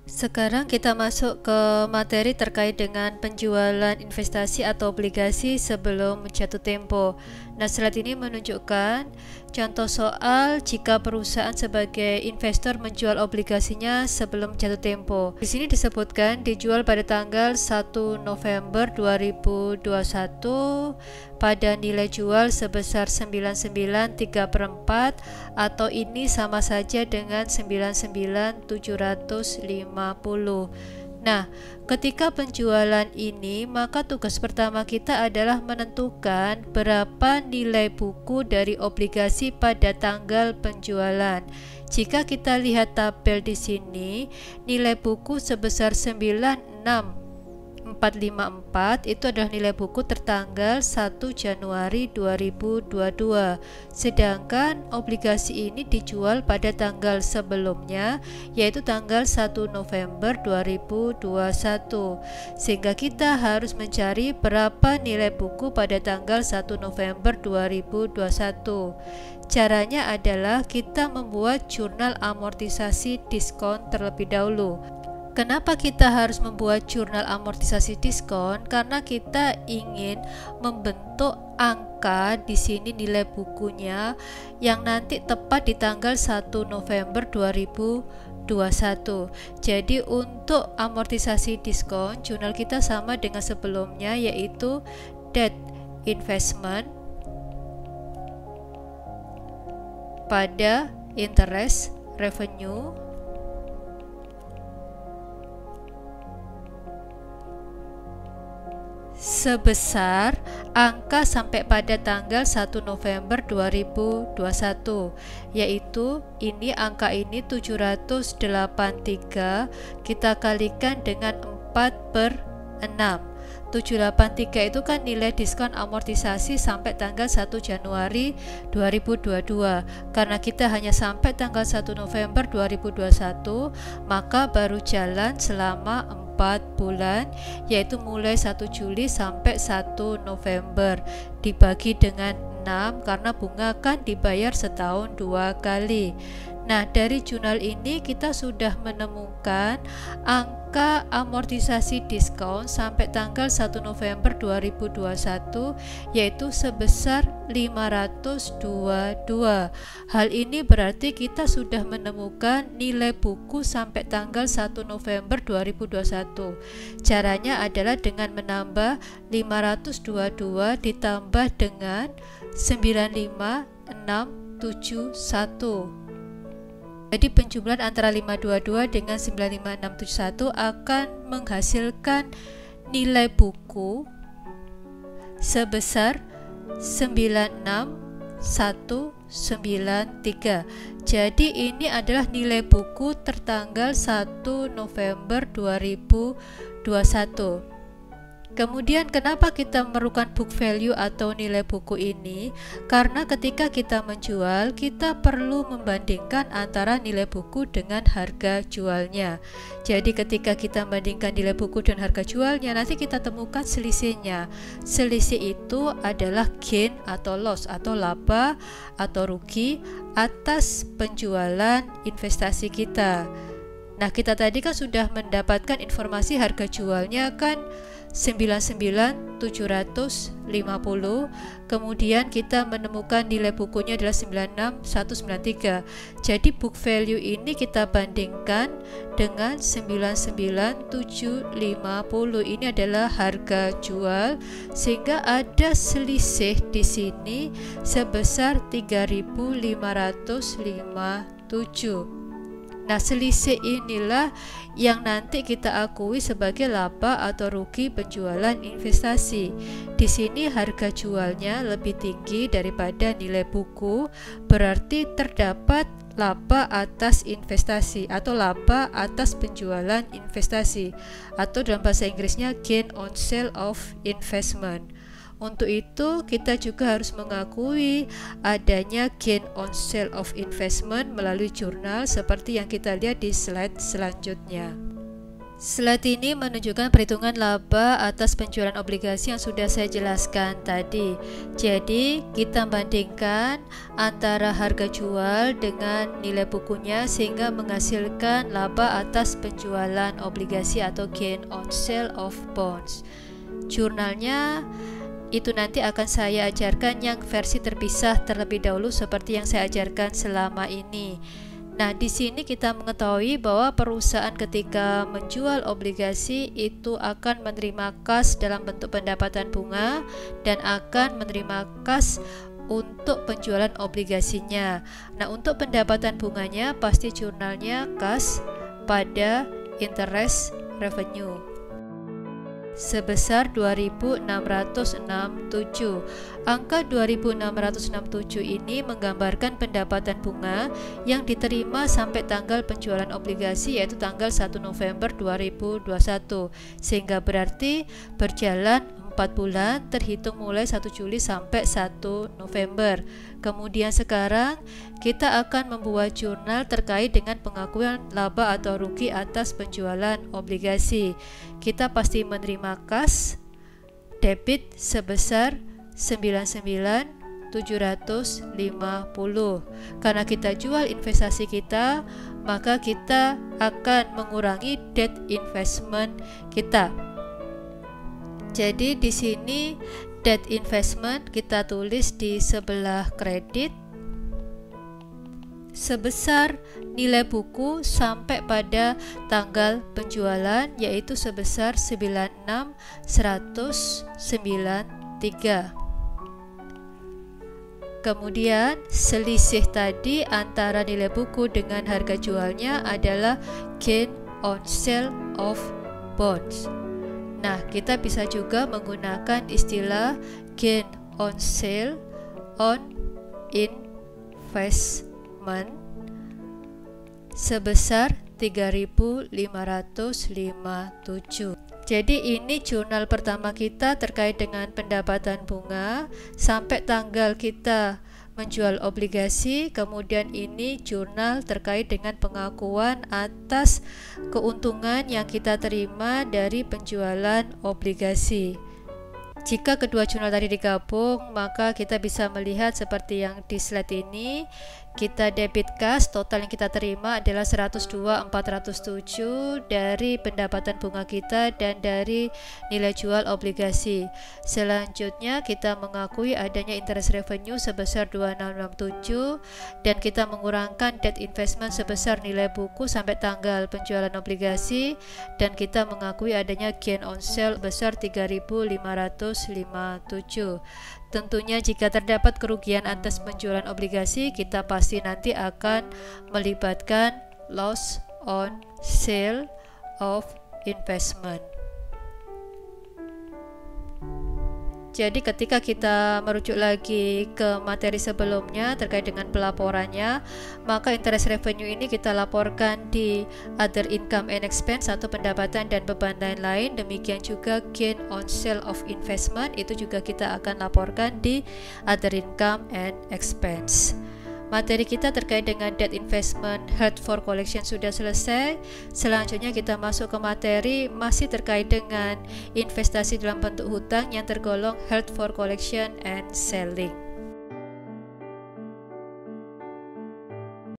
Sekarang kita masuk ke materi terkait dengan penjualan investasi atau obligasi sebelum jatuh tempo. Nah, slide ini menunjukkan contoh soal jika perusahaan sebagai investor menjual obligasinya sebelum jatuh tempo. Di sini disebutkan dijual pada tanggal 1 November 2021 pada nilai jual sebesar 99/3/4 atau ini sama saja dengan 99.750. Nah, ketika penjualan ini, maka tugas pertama kita adalah menentukan berapa nilai buku dari obligasi pada tanggal penjualan. Jika kita lihat tabel di sini, nilai buku sebesar 96.454 itu adalah nilai buku tertanggal 1 Januari 2022. Sedangkan obligasi ini dijual pada tanggal sebelumnya, yaitu tanggal 1 November 2021. Sehingga kita harus mencari berapa nilai buku pada tanggal 1 November 2021. Caranya adalah kita membuat jurnal amortisasi diskon terlebih dahulu. Kenapa kita harus membuat jurnal amortisasi diskon? Karena kita ingin membentuk angka di sini nilai bukunya yang nanti tepat di tanggal 1 November 2021. Jadi untuk amortisasi diskon, jurnal kita sama dengan sebelumnya, yaitu debt investment pada interest revenue sebesar angka sampai pada tanggal 1 November 2021, yaitu ini angka ini 783 kita kalikan dengan 4/6. 783 itu kan nilai diskon amortisasi sampai tanggal 1 Januari 2022. Karena kita hanya sampai tanggal 1 November 2021, maka baru jalan selama 4 bulan, yaitu mulai 1 Juli sampai 1 November dibagi dengan 6 karena bunga kan dibayar setahun 2 kali. Nah, dari jurnal ini kita sudah menemukan angka amortisasi diskon sampai tanggal 1 November 2021 yaitu sebesar 522. Hal ini berarti kita sudah menemukan nilai buku sampai tanggal 1 November 2021. Caranya adalah dengan menambah 522 ditambah dengan 95671. Jadi penjumlahan antara 522 dengan 95671 akan menghasilkan nilai buku sebesar 96193. Jadi ini adalah nilai buku tertanggal 1 November 2021. Kemudian kenapa kita memerlukan book value atau nilai buku ini? Karena ketika kita menjual, kita perlu membandingkan antara nilai buku dengan harga jualnya. Jadi ketika kita membandingkan nilai buku dan harga jualnya, nanti kita temukan selisihnya. Selisih itu adalah gain atau loss atau laba atau rugi atas penjualan investasi kita. Nah, kita tadi kan sudah mendapatkan informasi harga jualnya kan 99.750, kemudian kita menemukan nilai bukunya adalah 96193. Jadi book value ini kita bandingkan dengan 99.750. Ini adalah harga jual, sehingga ada selisih di sini sebesar 3.557. Nah, selisih inilah yang nanti kita akui sebagai laba atau rugi penjualan investasi. Di sini harga jualnya lebih tinggi daripada nilai buku, berarti terdapat laba atas investasi atau laba atas penjualan investasi, atau dalam bahasa Inggrisnya gain on sale of investment. Untuk itu kita juga harus mengakui adanya gain on sale of investment melalui jurnal seperti yang kita lihat di slide selanjutnya. Slide ini menunjukkan perhitungan laba atas penjualan obligasi yang sudah saya jelaskan tadi. Jadi, kita bandingkan antara harga jual dengan nilai bukunya sehingga menghasilkan laba atas penjualan obligasi atau gain on sale of bonds. Jurnalnya itu nanti akan saya ajarkan yang versi terpisah terlebih dahulu seperti yang saya ajarkan selama ini. Nah, di sini kita mengetahui bahwa perusahaan ketika menjual obligasi itu akan menerima kas dalam bentuk pendapatan bunga dan akan menerima kas untuk penjualan obligasinya. Nah, untuk pendapatan bunganya pasti jurnalnya kas pada interest revenue sebesar 2.667. Angka 2.667 ini menggambarkan pendapatan bunga yang diterima sampai tanggal penjualan obligasi, yaitu tanggal 1 November 2021, sehingga berarti berjalan 4 bulan terhitung mulai 1 Juli sampai 1 November. Kemudian sekarang kita akan membuat jurnal terkait dengan pengakuan laba atau rugi atas penjualan obligasi. Kita pasti menerima kas debit sebesar 99.750. Karena kita jual investasi kita, maka kita akan mengurangi debt investment kita. Jadi di sini debt investment kita tulis di sebelah kredit sebesar nilai buku sampai pada tanggal penjualan, yaitu sebesar 96.193. Kemudian selisih tadi antara nilai buku dengan harga jualnya adalah gain on sale of bonds. Nah, kita bisa juga menggunakan istilah gain on sale on investment sebesar 3.557. Jadi ini jurnal pertama kita terkait dengan pendapatan bunga sampai tanggal kita menjual obligasi. Kemudian ini jurnal terkait dengan pengakuan atas keuntungan yang kita terima dari penjualan obligasi. Jika kedua jurnal tadi digabung, maka kita bisa melihat seperti yang di slide ini. Kita debit kas, total yang kita terima adalah 102.407 dari pendapatan bunga kita dan dari nilai jual obligasi. Selanjutnya kita mengakui adanya interest revenue sebesar 2667 dan kita mengurangkan debt investment sebesar nilai buku sampai tanggal penjualan obligasi, dan kita mengakui adanya gain on sale besar 3.557. Tentunya jika terdapat kerugian atas penjualan obligasi, kita pasti nanti akan melibatkan loss on sale of investment. Jadi ketika kita merujuk lagi ke materi sebelumnya terkait dengan pelaporannya, maka interest revenue ini kita laporkan di other income and expense atau pendapatan dan beban lain-lain. Demikian juga gain on sale of investment itu juga kita akan laporkan di other income and expense. Materi kita terkait dengan debt investment held for collection sudah selesai. Selanjutnya kita masuk ke materi masih terkait dengan investasi dalam bentuk hutang yang tergolong held for collection and selling.